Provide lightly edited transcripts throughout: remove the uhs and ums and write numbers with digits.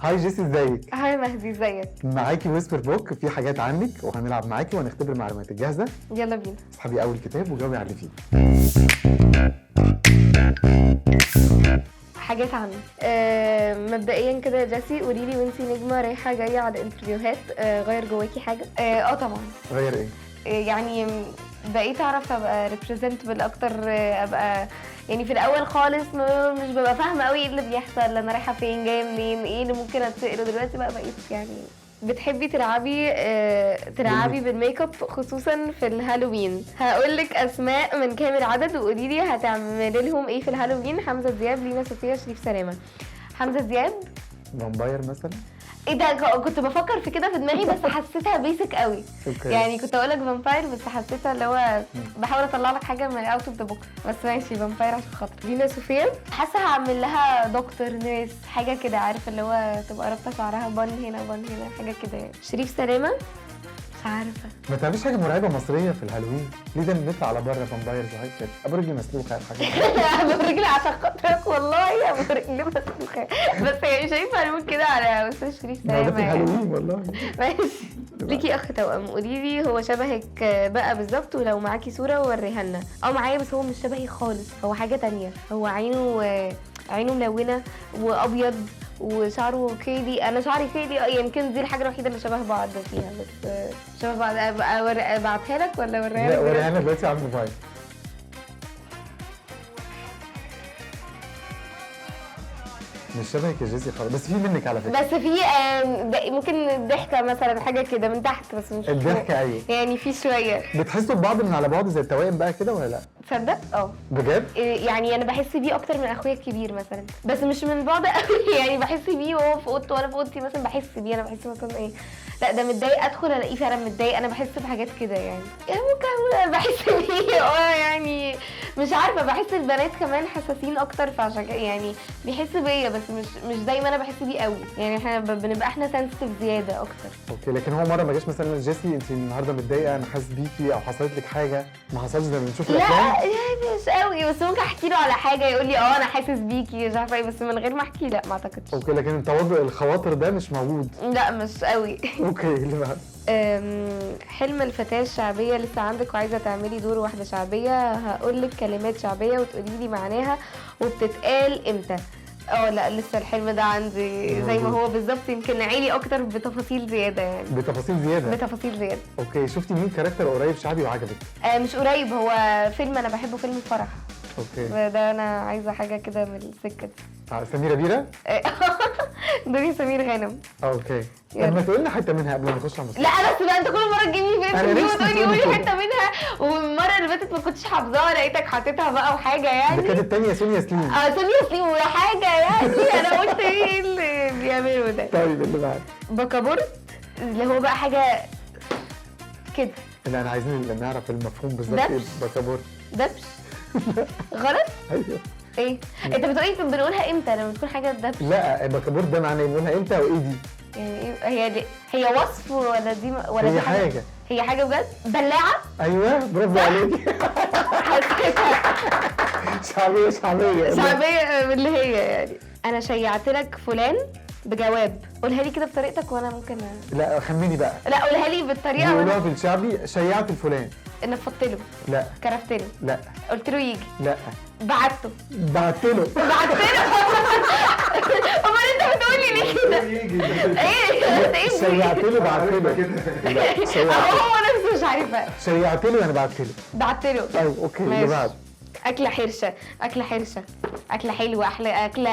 هاي جيسي، ازيك؟ هاي مهدي، ازيك؟ معاكي ويسبر بوك، في حاجات عنك وهنلعب معاكي وهنختبر معلوماتك. جاهزه؟ يلا بينا. اسحبي اول كتاب وجاوبي على اللي فيه. حاجات عني. مبدئيا كده يا جاسي، قولي لي وانتي نجمه رايحه جايه على انترفيوهات، غير جواكي حاجه؟ طبعا. غير ايه؟ يعني بقيت اعرف ابقى ريبريزنتبل اكتر، ابقى يعني في الاول خالص مش ببقى فاهمه قوي ايه اللي بيحصل، انا رايحه فين جايه منين، ايه اللي ممكن اتساله. دلوقتي بقى بقيت يعني بتحبي تلعبي بالميك اب، خصوصا في الهالوين. هقول لك اسماء من كامل عدد وقولي لي هتعملي لهم ايه في الهالوين. حمزه دياب، لينا صوفيا، شريف سلامه. حمزه دياب فامباير مثلا؟ ايه ده؟ كنت بفكر في كده في دماغي بس حسيتها بيسك قوي. اوكي. يعني كنت اقول لك فامباير بس حسيتها اللي هو بحاول اطلع لك حاجه من اوت اوف ذا بوكس، بس ماشي فامباير عشان خاطر لينا صوفيا. حاسه هعمل لها دكتور ناس حاجه كده، عارف اللي هو تبقى رابطه شعرها بن هنا بن هنا حاجه كده يعني. شريف سلامه مش عارفه. ما تعمليش حاجه مرعبه مصريه في الهالوين، ليه ده نطلع على بره فامبايرز وهاي كده، ابو رجلي مسلوخه حاجه. ابو رجلي عشان خاطرك والله، ابو رجلي مسلوخه، بس يعني شايفه هنقول كده على استاذ شريف ما ده سلامه في يعني. الهالوين والله. ماشي. ليكي اخ توأم، قولي لي هو شبهك بقى بالظبط، ولو معاكي صوره وريها لنا. معايا بس هو مش شبهي خالص، هو حاجه تانية. هو عينه ملونه وابيض وشعره كيلي، انا شعري كيلي، يمكن دي الحاجه الوحيده اللي شبه بعض فيها، بس شبه بعض. ابعتها لك ولا اوريها لا لك؟ وريها لنا دلوقتي على الموبايل. مش شبهك يا جيسي خالص، بس في منك على فكره. بس في ممكن الضحكه مثلا حاجه كده من تحت، بس مش الضحكه ايوه. يعني في شويه. بتحسوا ببعض من على بعض زي التوائم بقى كده ولا لا؟ تصدق؟ بجد؟ يعني انا بحس بيه اكتر من اخويا الكبير مثلا، بس مش من بعض قوي. يعني بحس بيه وهو في اوضته وانا في اوضتي مثلا، بحس بيه. انا بحس مثلا ايه، لا ده متضايق ادخل الاقيه فعلا متضايق. انا بحس بحاجات كده يعني ممكن بحس بيه يعني مش عارفه. بحس البنات كمان حساسين اكتر، فعشان يعني بيحس بيا، بس مش دايما انا بحس بيه قوي. يعني احنا بنبقى احنا سنسيتيف زياده اكتر. اوكي، لكن هو مره ما جاش مثلا جيسي انت النهارده متضايقه، انا حاسس بيكي، او حصلت لك حاجه؟ ما حصلش زي ما بنشوف الافلام؟ لا يعني مش قوي، بس ممكن احكي له على حاجه يقول لي انا حاسس بيكي مش عارفه ايه، بس من غير ما احكي لا ما اعتقدش. اوكي، لكن تواضع الخواطر ده مش موجود؟ لا مش قوي. اوكي، اللي بعد. حلم الفتاة الشعبية لسه عندك وعايزة تعملي دور واحدة شعبية. هقولك كلمات شعبية وتقولي لي معناها وبتتقال امتى. لا لسه الحلم ده عندي زي ما هو بالظبط، يمكن عيلي اكتر بتفاصيل زيادة يعني. بتفاصيل زياده؟ بتفاصيل زيادة. اوكي، شفتي مين كاركتر قريب شعبي وعجبك؟ مش قريب، هو فيلم انا بحبه، فيلم الفرح. اوكي، ده انا عايزة حاجة كده من السكة دي. سميرة بيرة؟ دنيا سمير غانم. اوكي، يلا. طب ما تقول لنا حته منها قبل ما نخش على المسلسل. لا بس بقى انت كل مره تجيبني في أنا انترفيو نفسي وتقولي تقولي قولي كده. حته منها، والمره اللي فاتت ما كنتش حافظاها لقيتك حاططها بقى وحاجه يعني. دي كانت التانية سونيا سليم. سونيا سليم وحاجه يعني. انا قلت ايه اللي بيعملوا ده. طيب اللي بعد. بكابورت اللي هو بقى حاجه كده. لا انا عايزين نعرف المفهوم بالظبط ايه دبش. بكابورت. دبش. غلط. ايوه. ايه انت بتقولي بنقولها امتى لما تكون حاجه دبش؟ لا بكابورت ده معناه نقولها امتى وايه دي؟ يعني ايه هي وصف ولا دي ولا هي دي حاجه. هي حاجه بجد. بلاعه. ايوه برافو عليكي. حسيتها شعبيه شعبيه. شعبية اللي هي يعني. انا شيعت لك فلان بجواب، قولها لي كده بطريقتك وانا ممكن لا خمني بقى. لا قولها لي بالطريقه بيقولوها وانا في الشعبي شيعت الفلان. نفضت له، لا كرفت له، لا قلت له يجي، لا بعته. بعت له. امال انت بتقولي ليه كده؟ ايه شيعت له بعت له. لا شيعت هو نفسه مش عارفه. شيعت له انا بعت له. بعت له. طيب اوكي اللي ماشي. بعد. اكله حرشه، اكله حرشه، اكله حلوه، اكله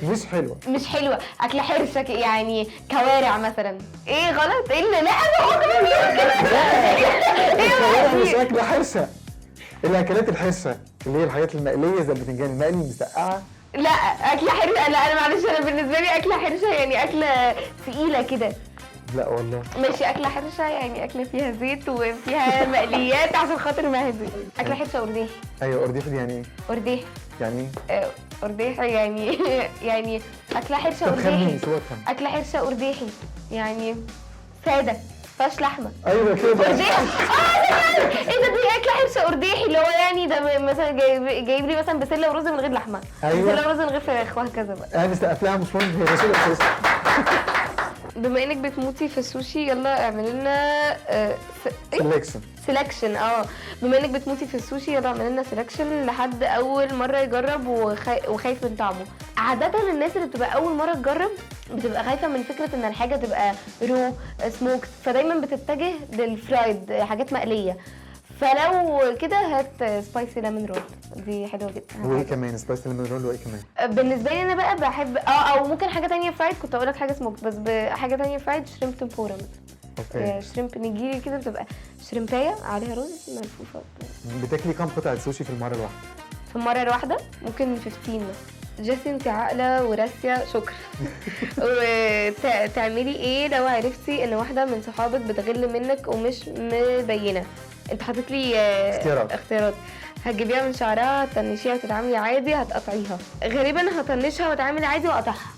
مش حلوه. مش حلوه، اكله حرشه يعني كوارع مثلا. ايه غلط؟ ايه اللي لا هو كمان بيقول كده. مش اكله حرشه. الاكلات الحرشه اللي هي الحاجات المقليه زي البتنجان المقلي المسقعه. لا اكله حرشه، لا انا معلش، انا بالنسبه لي اكله حرشه يعني اكله ثقيله كده. لا والله. ماشي اكله حرشه يعني اكله فيها زيت وفيها مقليات عشان خاطر مهدي. اكله حرشه ارداحي. ايوه ارديح دي يعني ايه؟ ارداحي يعني ايه؟ ارداحي يعني يعني اكله حرشه طب ارداحي. خمني سوى خمن. اكله حرشه ارداحي يعني ساده فيهاش لحمه. ايوه كده. ارداحي. ايه ده؟ دي اكله حرشه ارداحي اللي هو يعني ده مثلا جايب لي مثلا بسله ورز من غير لحمه، أيوة. بسله ورز من غير فراخ وهكذا بقى. انا سقف لها مش مهم، هي رسول اساسا. بما انك بتموتي في السوشي يلا اعملي لنا سelection. سelection. بما انك بتموتي في السوشي يلا اعملي لنا سelection لحد اول مره يجرب وخايف من طعمه. عاده الناس اللي بتبقى اول مره تجرب بتبقى خايفه من فكره ان الحاجه تبقى رو سموكت، فدايما بتتجه للفرايد، حاجات مقليه. فلو كده هات سبايسي ليمون رول، دي حلوه جدا. وايه كمان سبايسي ليمون رول وايه كمان؟ بالنسبه لي انا بقى بحب او ممكن حاجه تانية فرايد، كنت اقول لك حاجه سموك بس حاجه تانية فرايد شريمب تمبورا مثلا. اوكي. شريمب نيجيري كده بتبقى شريمبايه عليها رز ملفوفه. بتاكلي كام قطعه سوشي في المره الواحده؟ في المره الواحده ممكن 15 مثلا. جيسي انت عاقله وراسيه شكرا. وتعملي ايه لو عرفتي ان واحده من صحابك بتغل منك ومش مبينه؟ انت حاطط لي اختيارات. هتجيبيها من شعرها، هتطنشيها وتتعاملي عادي، هتقطعيها. غالبا هطنشها واتعامل عادي واقطعها.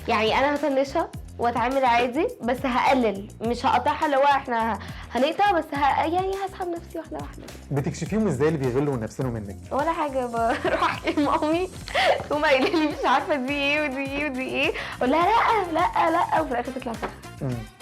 يعني انا هطنشها واتعامل عادي بس هقلل، مش هقطعها اللي هو احنا هنقطع بس يعني هسحب نفسي واحده واحده. بتكشفيهم ازاي اللي بيغلوا نفسهم منك؟ ولا حاجه، بروح احكي لمامي تقوم قايله لي مش عارفه دي ايه ودي ايه ودي ايه، اقول لها لا وفي الاخر تطلع صح.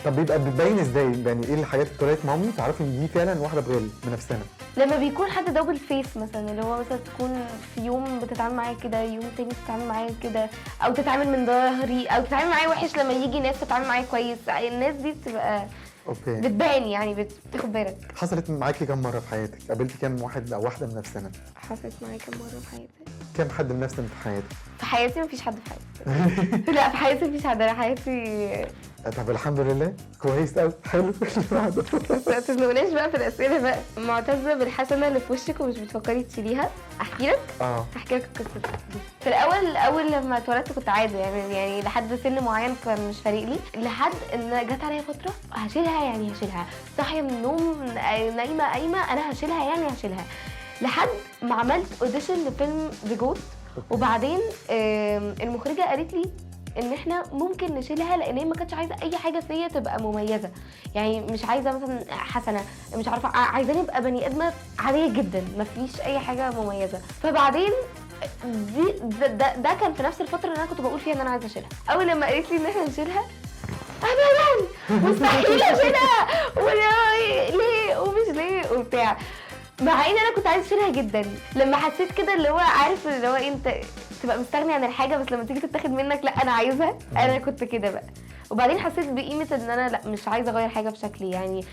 طب بيبقى بتبين ازاي؟ يعني ايه الحاجات اللي طلعت مامي تعرفي ان دي فعلا واحده بتغل بنفسها؟ لما بيكون حد دبل فيس مثلا، اللي هو مثلا تكون في يوم بتتعامل معايا كده، يوم تاني تتعامل معايا كده، او تتعامل من ظهري، او تتعامل معايا وحش لما يجي ناس تتعامل معايا كويس. الناس دي بتبقى اوكي بتبان، يعني بتاخد بالك. حصلت معاكي كم مره في حياتك؟ قابلتي كام واحد او واحده من نفسنا؟ حصلت معايا كم مره في حياتي؟ كام حد من نفسنا في حياتك؟ في حياتي مفيش حد في حياتي. لا في حياتي مفيش حد، انا حياتي. طب الحمد لله كويس قوي. حلو. ما تزنقناش بقى في الاسئله بقى. معتزه بالحسنه اللي في وشك ومش بتفكري تشيليها؟ احكي لك؟ احكي لك القصه دي. في اول لما اتولدت كنت عادي، يعني لحد سن معين كان مش فارق لي، لحد ان جت عليا فتره هشيلها صاحيه من النوم نايمه انا هشيلها لحد ما عملت اوديشن لفيلم ذا جوت. وبعدين المخرجه قالت لي ان احنا ممكن نشيلها، لان هي ما كانتش عايزه اي حاجه فيا تبقى مميزه. يعني مش عايزه مثلا حسنه، مش عارفه، عايزاني ابقى بني ادمه عاديه جدا ما فيش اي حاجه مميزه. فبعدين ده كان في نفس الفتره اللي انا كنت بقول فيها ان انا عايزه اشيلها. اول لما قالت لي ان احنا نشيلها، ابدا مستحيل اشيلها، ليه ومش ليه وبتاع، مع ان انا كنت عايزه اشيلها جدا. لما حسيت كده اللي هو عارف اللي هو انت تبقى مستغني عن الحاجه بس لما تيجي تتاخد منك لا انا عايزها، انا كنت كده بقى. وبعدين حسيت بقيمه ان انا لا مش عايزه اغير حاجه في شكلي. يعني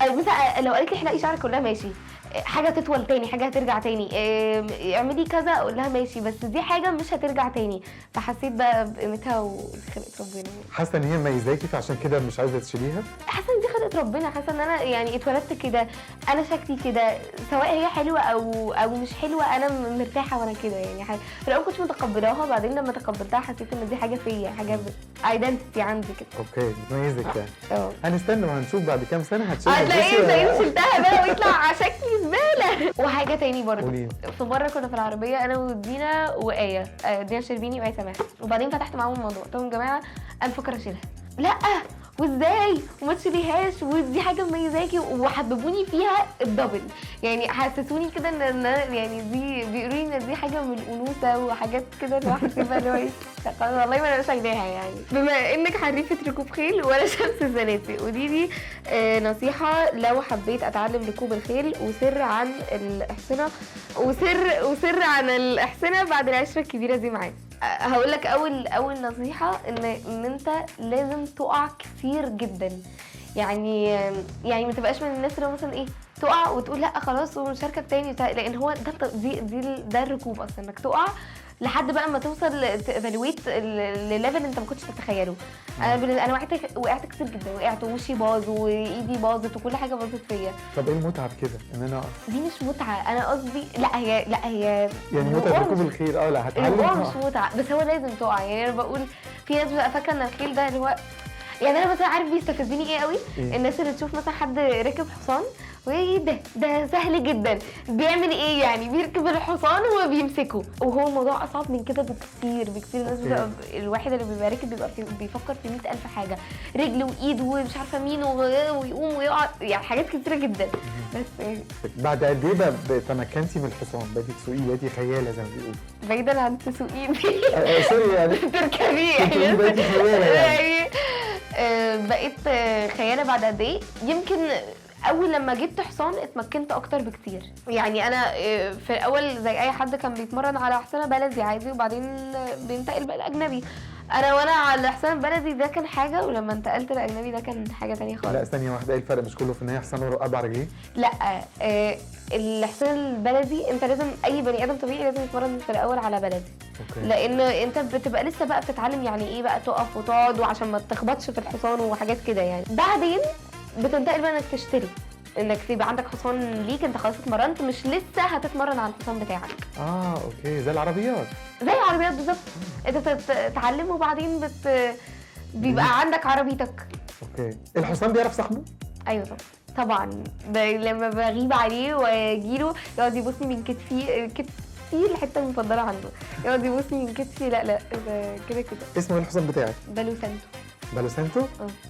مثلا لو قالت لي احلقي شعرك اقول لها ماشي، حاجه تطول تاني، حاجه هترجع تاني، اعملي كذا اقول لها ماشي، بس دي حاجه مش هترجع تاني. فحسيت بقى بقيمتها وخلقه ربنا. حاسه ان هي مميزاكي فعشان كده مش عايزه تشيليها؟ حاسه ان دي خلقه ربنا، حاسه ان انا يعني اتولدت كده، انا شكلي كده، سواء هي حلوه او مش حلوه انا مرتاحه وانا كده. يعني حاجه في الاول كنتش متقبلاها، بعدين لما تقبلتها حسيت ان دي حاجه فيا، حاجه ايدنتيتي عندي كده. اوكي بتميزك يعني. هنستنى وهنشوف بعد كام سنه هتشيلها. هتلاقيني شلتها بقى ويطلع شكلي زباله. وحاجه تاني برضه، في مره كنا في العربيه انا ودينا وايه، دينا شربيني وايه سماح، وبعدين فتحت معاهم الموضوع، قلت لهم يا جماعه انا بفكر اشيلها. لا وازاي وما تشيليهاش ودي حاجه مميزاكي، وحببوني فيها الدبل. يعني حسسوني كده ان يعني دي بيقولوا لي ان دي حاجه من الانوثه وحاجات كده الواحد يبقى اللي هو والله ما انا شايلاها. يعني بما انك حريفه ركوب خيل ولا شمس الزناتي، ودي نصيحه لو حبيت اتعلم ركوب الخيل وسر عن الاحصنه وسر عن الاحصنه بعد العشره الكبيره دي معايا. هقول لك اول نصيحه ان انت لازم تقع كتير جدا. يعني ما تبقاش من الناس اللي مثلا ايه تقع وتقول لا خلاص ومش هركب تاني، لان هو ده الركوب اصلا، انك تقع لحد بقى ما توصل تيفالويت لليفل انت ما كنتش تتخيله. انا وقعت كتير جدا، وقعت ووشي باظ وايدي باظت وكل حاجه باظت فيا. طب ايه المتعه في كده ان انا دي مش متعه، انا قصدي لا هي يعني متعه ركوب الخيل. لا هتعلم الوقوع مش متعه، بس هو لازم تقع. يعني انا بقول في ناس بتبقى فاكره ان الخيل ده اللي هو، يعني انا مثلا عارف بيستفزني ايه قوي؟ الناس اللي تشوف مثلا حد ركب حصان وايه ده سهل جدا، بيعمل ايه يعني؟ بيركب الحصان وبيمسكه، وهو الموضوع اصعب من كده بكتير. الناس بتبقى الواحد اللي بيبقى راكب بيبقى بيفكر في 100,000 حاجه، رجل وايد ومش عارفه مين ويقوم ويقع، يعني حاجات كتيره جدا. بس بعد قد ايه بقى تمكنتي من الحصان؟ بقيتي تسوقيه، بقيتي خياله زي ما بيقولوا؟ بعيدا عن تسوقيه سوري يعني تركبيه بقيتي خياله يعني. بقيت خيالة بعد قد ايه؟ يمكن اول لما جبت حصان اتمكنت اكتر بكتير. يعني انا في الاول زي اي حد كان بيتمرن على حصانه بلدي عادي وبعدين بينتقل بقى الاجنبي. وانا على الحصان البلدي ده كان حاجه، ولما انتقلت الاجنبي ده كان حاجه تانية خالص. لا ثانيه واحده، ايه الفرق؟ مش كله في النهايه حصان ورا 4 رجلين؟ لا الحصان البلدي انت لازم، اي بني ادم طبيعي لازم يتمرن في الاول على بلدي. اوكي. لان انت بتبقى لسه بقى بتتعلم يعني ايه بقى تقف وتقعد وعشان ما تخبطش في الحصان وحاجات كده يعني. بعدين بتنتقل بقى انك تشتري، انك تبقى عندك حصان ليك انت خلاص اتمرنت، مش لسه هتتمرن على الحصان بتاعك. اوكي، زي العربيات. زي العربيات بالظبط، انت تتعلم وبعدين بيبقى عندك عربيتك. اوكي. الحصان بيعرف صاحبه؟ ايوه طبعا. لما بغيب عليه واجيله يقعد يبوسني من كتفي، كتفي الحته المفضله عنده، يقعد يبوسني من كتفي. لا كده اسمه ايه الحصان بتاعك؟ بالو سانتو. بالو سانتو؟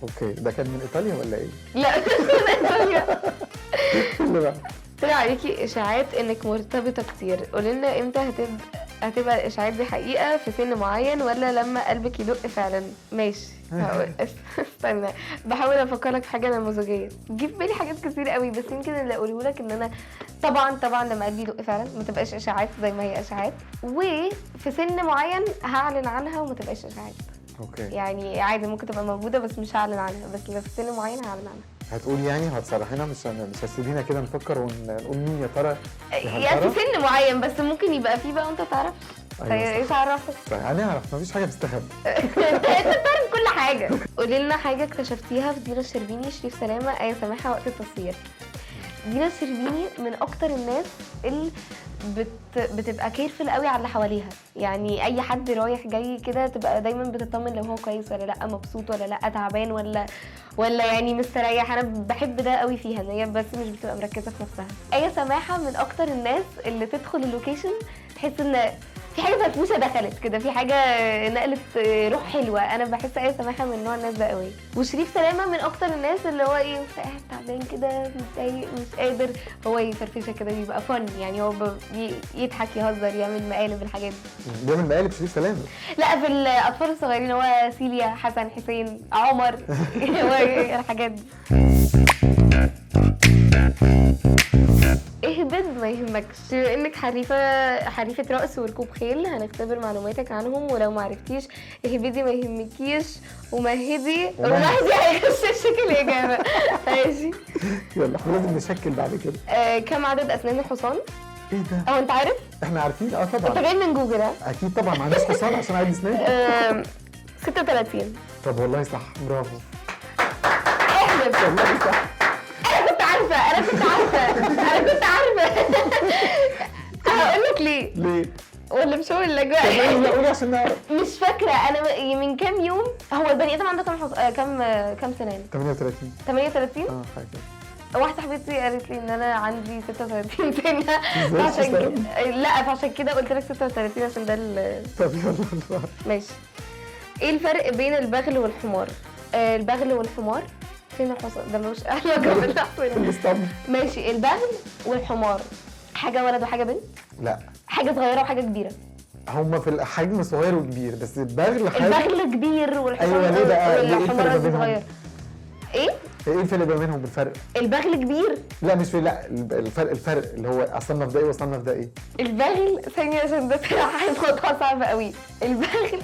اوكي. ده كان من ايطاليا ولا ايه؟ لا من ايطاليا. اللي بقى طلع عليكي اشاعات انك مرتبطه كتير، قولي لنا امتى هتبقى الاشاعات دي حقيقه، في سن معين ولا لما قلبك يدق فعلا؟ ماشي استنى بحاول افكرك في حاجه نموذجيه. جه في بالي حاجات كتير قوي، بس يمكن اللي اقوله لك ان انا طبعا لما قلبي يدق فعلا ما تبقاش اشاعات زي ما هي اشاعات، وفي سن معين هعلن عنها وما تبقاش اشاعات. اوكي. يعني عادي ممكن تبقى موجوده بس مش هعلن عنها، بس لو في سن معين هعلن عنها. هتقول يعني هتصرحينا؟ مش هتسيبينا كده نفكر ونقول مين يا ترى؟ يعني في سن معين بس ممكن يبقى فيه بقى وانت تعرفش. ايه تعرفك؟ هنعرف، مفيش حاجه بتستخبى. انت بتعرف كل حاجه. قولي لنا حاجه اكتشفتيها في دينا الشربيني، شريف سلامه، ايه سماحه وقت التصوير. دينا الشربيني من اكتر الناس اللي بتبقى كيرفل قوي على اللي حواليها. يعني اي حد رايح جاي كده تبقى دايما بتطمن لو هو كويس ولا لا، مبسوط ولا لا، تعبان ولا يعني مستريح. انا بحب ده قوي فيها، ان هي بس مش بتبقى مركزه في نفسها. ايه سماحه من اكتر الناس اللي تدخل اللوكيشن تحس ان في حاجه فرفوشه دخلت كده، في حاجه نقلت روح حلوه. انا بحس ايه سماحه من نوع الناس ده قوي. وشريف سلامه من اكتر الناس اللي هو ايه قاعد تعبان كده متضايق مش قادر، هو يفرفشه كده بيبقى فن. يعني هو يضحك يهزر يعمل مقالب الحاجات دي. بيعمل مقالب شريف سلامه؟ لا في الاطفال الصغيرين هو سيليا، حسن، حسين، عمر هو الحاجات دي. اهبد ما يهمكش، بما انك حريفه رقص وركوب خيل هنختبر معلوماتك عنهم، ولو ما عرفتيش اهبدي ما يهمكيش ومهدي هيغششك الاجابه. ماشي يلا احنا لازم نشكل بعد كده. كم عدد اسنان الحصان؟ ايه ده؟ انت عارف؟ احنا عارفين انت طبعا. جاي من جوجل؟ اكيد طبعا، ما عندناش حصان عشان عندي اسنان. 36. طب والله صح، برافو. احلف والله صح. انا كنت عارفه هقول لك ليه ولا مش هقول لك بقى؟ قولي عشان نعرف. مش فاكره انا من كام يوم. هو البني ادم عنده كام سنان؟ 38. 38؟ حاجه كده. واحده صاحبتي قالت لي ان انا عندي 36 سنه، ازاي فعشان كده قلت لك 36 عشان ده طب يلا ماشي. ايه الفرق بين البغل والحمار؟ البغل والحمار فين الحصان؟ ده ملوش علاقه بالحصان. ماشي. البغل والحمار حاجه ولد وحاجه بنت؟ لا، حاجه صغيره وحاجه كبيره. هما في الحجم صغير وكبير، بس البغل حاجه. البغل كبير والحصان ايوه ليه بقى؟ والحمار صغير. ايه الفرق بينهم بالفرق؟ البغل كبير. لا مش في، لا الفرق اللي هو اصنف ده ايه واصنف ده ايه؟ البغل ثانيه عشان ده موضوع صعب قوي. البغل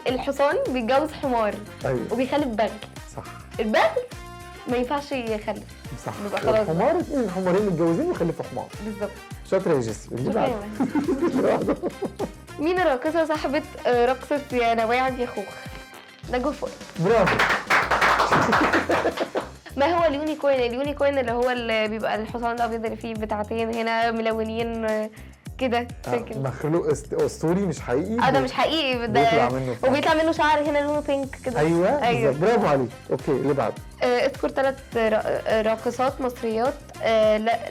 الحصان بيتجوز حمار. ايوه وبيخلف بغل. صح. البغل ما ينفعش يخلف. صح. بيبقى خلاص. الحمار الحمارين متجوزين ويخلفوا حمار. بالظبط. شاطره يا جيسي. مين الراقصه صاحبه رقصه يا نواعم يا خوخ؟ نجوى فؤاد. برافو. ما هو اليونيكورن؟ اليونيكورن اللي هو اللي بيبقى الحصان الابيض اللي فيه بتاعتين هنا ملونين كده. مخلوق اسطوري مش حقيقي. ده مش حقيقي، ده بيطلع منه وبيطلع منه شعر هنا لونه بينك كده. ايوه. برافو عليك. اوكي اللي بعده. اذكر 3 راقصات مصريات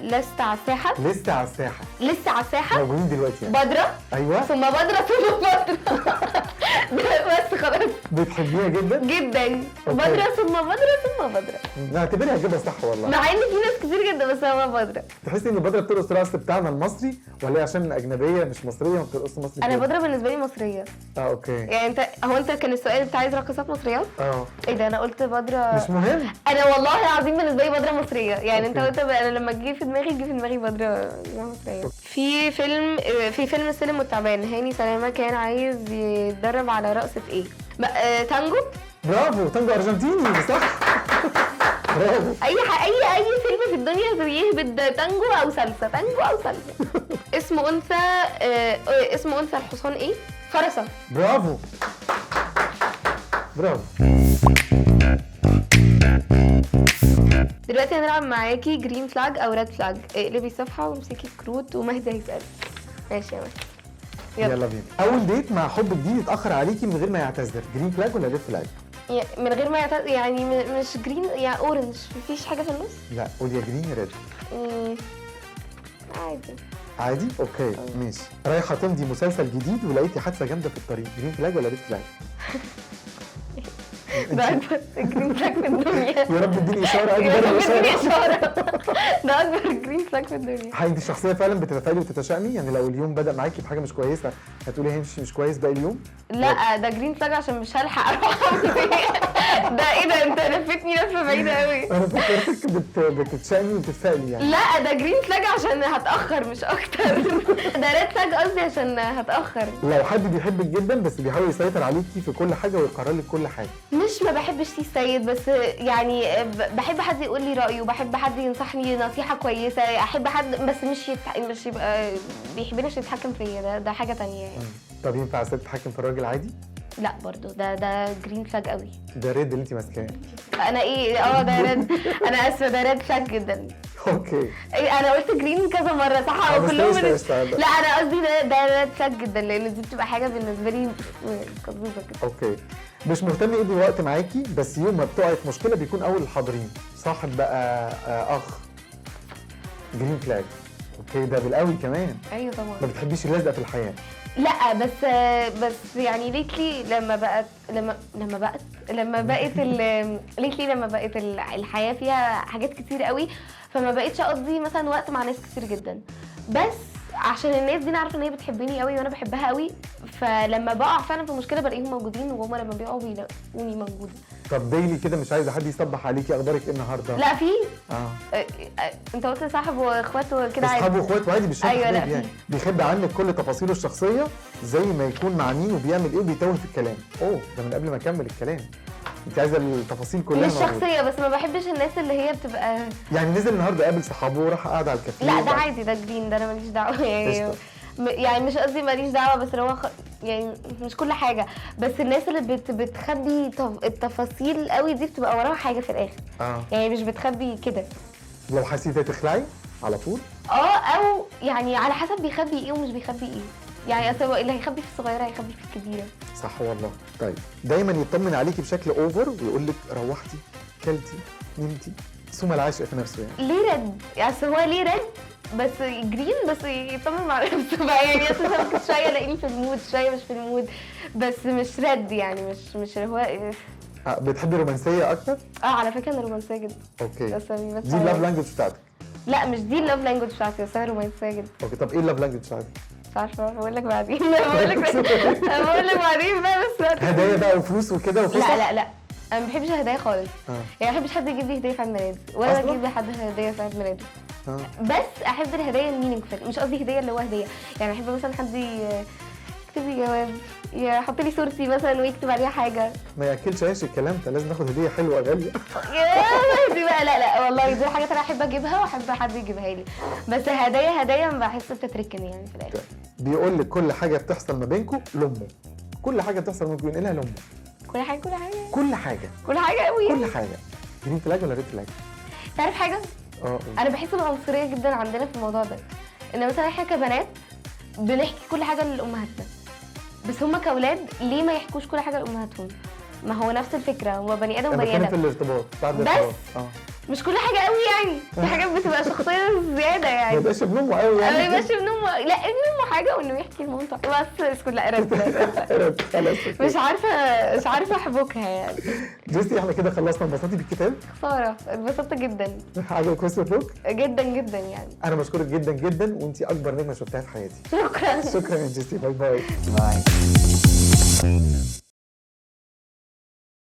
لست على الساحه. لسه على الساحه. لسه على الساحه موجودين دلوقتي يعني. بدرة ايوه. ثم بدرة ثم بدرة. بس خلاص. بتحبيها جدا؟ جدا. أوكي. بدرة ثم بدرة ثم بدرة. نعتبرها كده صح والله. مع ان في ناس كتير جدا بس هو بدرة. تحسي ان بدرة بترقص الرقص بتاعنا المصري ولا هي عشان اجنبيه مش مصريه ما بترقصش مصري؟ انا كده؟ بدرة بالنسبة لي مصرية. اوكي. يعني انت كان السؤال انت عايز راقصات مصريات؟ ايه ده انا قلت بدرة. مش مهم. انا والله العظيم بالنسبة لي بدرة مصرية، يعني انت أوكي. قلت انا لما جه في دماغي بدرة مصرية. في فيلم السلم والتعبان هاني سلامة كان عايز يتدرب على رقصة ايه؟ تانجو. برافو، تانجو ارجنتيني صح. برافو. اي فيلم في الدنيا بيهبط تانجو او سلسة، تانجو او سلسة. اسم انثى الحصان ايه؟ فرسة. برافو. برافو. دلوقتي هنلعب معاكي جرين فلاج او ريد فلاج. اقلبي الصفحة وامسكي الكروت ومهدي هيسأل. ماشي يا مهدي. يلا بينا. اول ديت مع حب جديد اتاخر عليكي من غير ما يعتذر، جرين فلاج ولا ريد فلاج؟ من غير ما يعني مش جرين يعني اورنج، مفيش حاجة في النص؟ لا قولي يا جرين يا ريد. عادي. عادي؟ اوكي ماشي. رايحه تمضي مسلسل جديد ولقيتي حادثه جامده في الطريق، جرين فلاج ولا ريد فلاج؟ ده اكبر جرين فلاج في الدنيا. يا رب اديني اشاره. يا رب اديني اشاره. ده اكبر جرين فلاج في الدنيا. انت الشخصيه فعلا بتتفائلي وتتشائمي؟ يعني لو اليوم بدا معاكي بحاجه مش كويسه هتقولي هيمشي مش كويس باقي اليوم؟ لا ده جرين فلاج عشان مش هلحق اروح. ده ايه ده انت لفتني لفه بعيده قوي. انا فكرتك بتتشائمي وبتتفائلي يعني. لا ده جرين فلاج عشان هتاخر مش اكتر. ده ريد فلاج قصدي عشان هتاخر. لو حد بيحبك جدا بس بيحاول يسيطر عليكي في كل حاجه ويقرر لك كل حاجه. مش ما بحبش سي السيد، بس يعني بحب حد يقول لي رايه، وبحب حد ينصحني نصيحه كويسه، احب حد بس مش يبقى بيحبني عشان يتحكم فيا، ده حاجه تانية يعني. طب ينفع الست تتحكم في الراجل عادي؟ لا برضو ده جرين فلاج قوي. ده ريد اللي انت ماسكاه. انا ايه ده ريد. انا اسفه ده ريد فلاج جدا. اوكي. انا قلت جرين كذا مره صح او كلهم لا انا قصدي ده ريد فلاج جدا، لان دي بتبقى حاجه بالنسبه لي قصوصه كده. اوكي. مش مهتم يقضي وقت معاكي بس يوم ما بتقعي في مشكله بيكون اول الحاضرين، صاحب بقى اخ، جرين فلاج. اوكي ده بالقوي كمان. ايوه طبعا. ما بتحبيش اللزقه في الحياه. لا بس يعني ليتلي لما بقت الحياه فيها حاجات كتير قوي، فما بقتش اقضي مثلا وقت مع ناس كتير جدا، بس عشان الناس دي انا عارفه ان هي بتحبني قوي وانا بحبها قوي، فلما بقع فعلا في مشكله بلاقيهم موجودين، وهم لما بيقعوا بيلاقوني موجوده. طب ديلي كده مش عايزه حد يصبح عليكي، اخبارك ايه النهارده؟ لا في انت قلت صاحب واخوات وكده عادي. اصحابه واخوات وعادي مش أيوة لا يعني بيخبي عنك كل تفاصيله الشخصيه، زي ما يكون مع مين وبيعمل ايه وبيتوه في الكلام. ده من قبل ما اكمل الكلام انت عايزه التفاصيل كلها. مش شخصيه بس ما بحبش الناس اللي هي بتبقى يعني نزل النهارده قابل صحابه وراح قاعد على الكافيه. لا ده عادي، ده جرين، ده انا ماليش دعوه يعني مش قصدي ماليش دعوه، بس هو يعني مش كل حاجه، بس الناس اللي بتخبي التفاصيل قوي دي بتبقى وراها حاجه في الاخر. يعني مش بتخبي كده. لو حسيتي تخلعي على طول؟ او يعني على حسب بيخبي ايه ومش بيخبي ايه، يعني اصل اللي هيخبي في الصغيره هيخبي في الكبيره. صح والله. طيب دايما يطمن عليكي بشكل اوفر ويقول لك روحتي كلتي نمتي، ثم العاشق في نفسه يعني. ليه رد؟ يعني هو ليه رد بس جرين بس يطمن على نفسه بقى، يعني اساسا ممكن شويه الاقيني في المود شويه مش في المود، بس مش رد يعني مش هو. بتحبي رومانسيه اكتر؟ على فكره انا رومانسيه جدا. اوكي. بس دي اللاف لانجوج بتاعتك؟ لا مش دي اللاف لانجوج بتاعتي، بس انا رومانسيه جدا. اوكي. طب ايه اللاف لانجوج بتاعتك؟ مش عارفه بقول لك بعدين. بقول لك بعدين بقى بس. هدايا بقى وفلوس وكده وفلوس؟ لا انا ما بحبش الهدايا خالص. يعني ما بحبش حد يجيب لي هديه في عيد ميلادي ولا اجيب لحد هديه في عيد ميلاده. بس احب الهدايا المينينجفul، مش قصدي هديه اللي هو هديه، يعني احب مثلا حد يكتب لي جواب، يحط لي صورتي مثلا ويكتب عليها حاجه. ما ياكلش عيش الكلام ده، لازم ناخد هديه حلوه غاليه. دي بقى لا والله دي حاجات انا احب اجيبها واحب حد يجيبها لي، بس هدايا ما بحس بتتركني يعني في الاخر. بيقول لك كل حاجه بتحصل ما بينكم لامه، كل حاجه بتحصل ما بينقلها لامه. كل حاجه كل حاجه قوي. كل حاجه. جرين فلاج ولا ريد فلاج؟ تعرف حاجه؟ انا بحس العنصريه جدا عندنا في الموضوع ده، ان مثلا احنا كبنات بنحكي كل حاجه لامهاتنا، بس هم كاولاد ليه ما يحكوش كل حاجه لامهاتهم؟ ما هو نفس الفكره، هو بني ادم انا وبني بتكلم في ادم، الارتباط بعد بس. الارتباط مش كل حاجه قوي يعني، في حاجات بتبقى شخصيه زياده ما يعني. يبقاش ابن امه قوي ما يعني. يبقاش ابن امه، لا ابن امه حاجه وانه يحكي لمامته بس اسكت. لا رد. خلاص مش عارفه احبكها يعني. جيسي احنا كده خلصنا. انبسطتي بالكتاب؟ خساره، اتبسطت جدا عجبك ويست بوك؟ جدا جدا يعني. انا بشكرك جدا جدا، وانتي اكبر نجمه شفتها في حياتي. شكرا. شكرا يا جيسي، باي باي. باي.